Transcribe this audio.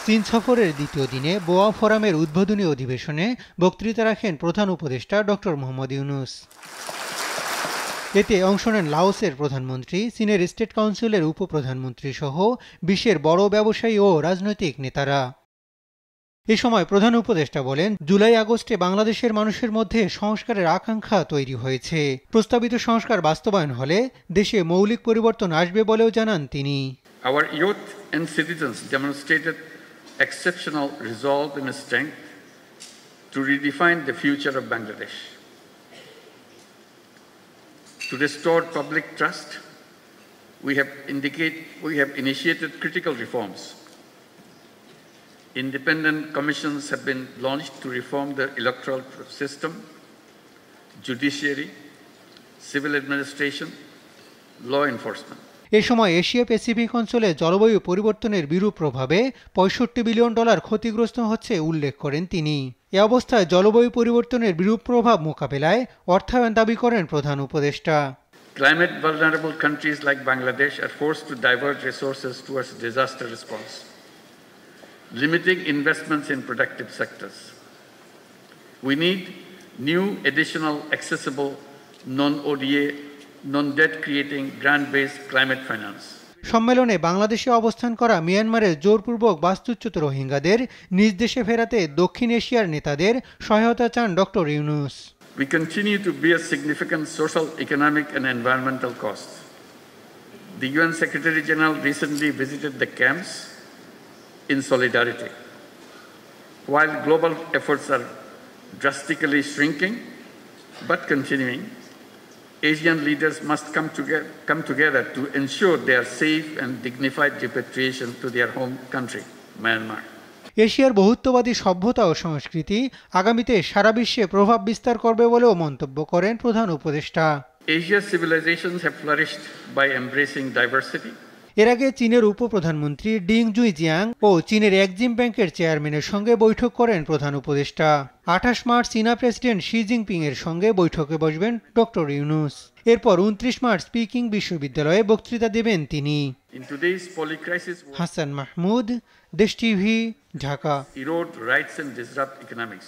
চীন সফরের দ্বিতীয় দিনে বোয়া ফোরামের উদ্বোধনী অধিবেশনে বক্তৃতা রাখেন প্রধান উপদেষ্টা ডক্টর মোহাম্মদ ইউনূস। এতে অংশ নেন লাওসের প্রধানমন্ত্রী, চীনের স্টেট কাউন্সিলের উপপ্রধানমন্ত্রী সহ বিশ্বের বড় ব্যবসায়ী ও রাজনৈতিক নেতারা। এ সময় প্রধান উপদেষ্টা বলেন, জুলাই আগস্টে বাংলাদেশের মানুষের মধ্যে সংস্কারের আকাঙ্ক্ষা তৈরি হয়েছে। প্রস্তাবিত সংস্কার বাস্তবায়ন হলে দেশে মৌলিক পরিবর্তন আসবে বলেও জানান তিনি। Our youth and citizens demonstrated exceptional resolve and strength to redefine the future of Bangladesh. To restore public trust, we have initiated critical reforms. Independent commissions have been launched to reform the electoral system, judiciary, civil administration, law enforcement. এ সময় Asia Pacific অঞ্চলে জলবায়ু পরিবর্তনের বিরূপ প্রভাবে $65 billion ক্ষতিগ্রস্ত হচ্ছে উল্লেখ করেন তিনি। এ অবস্থায় জলবায়ু পরিবর্তনের বিরূপ প্রভাব মোকাবেলায় অর্থায়ন দাবি করেন প্রধান উপদেষ্টা। Climate vulnerable countries like Bangladesh are forced to divert resources towards disaster response, limiting investments in productive sectors. We need new additional accessible non-ODA non-debt creating grant-based climate finance. সম্মেলনে বাংলাদেশে অবস্থান করা মিয়ানমারের জোরপূর্বক বাস্তুচ্যুত রোহিঙ্গাদের নিজ দেশে ফেরাতে দক্ষিণ এশিয়ার নেতাদের সহায়তা চান doctor Yunus. We continue to bear significant social, economic and environmental costs. The UN Secretary General recently visited the camps in solidarity. While global efforts are drastically shrinking but continuing, Asian leaders must come together to ensure their safe and dignified repatriation to their home country, Myanmar. এশিয়ার বহুত্ববাদী সভ্যতা ও সংস্কৃতি আগামীতে সারা বিশ্বে প্রভাব বিস্তার করবে বলেও মন্তব্য করেন প্রধান উপদেষ্টা। Asia's civilizations have flourished by embracing diversity. এর আগে চীনের উপপ্রধানমন্ত্রী ডিং জুইজিয়াং ও চীনের এক্সিম ব্যাংকের চেয়ারম্যানের সঙ্গে বৈঠক করেন প্রধান উপদেষ্টা। 28 মার্চ চীনা প্রেসিডেন্ট শি জিনপিং এর সঙ্গে বৈঠকে বসবেন ডক্টর ইউনূস। এরপর 29 মার্চ পিকিং বিশ্ববিদ্যালয়ে বক্তৃতা দেবেন তিনি। হাসান মাহমুদ, দেশ TV, Dhaka. Erode rights and disrupt economics.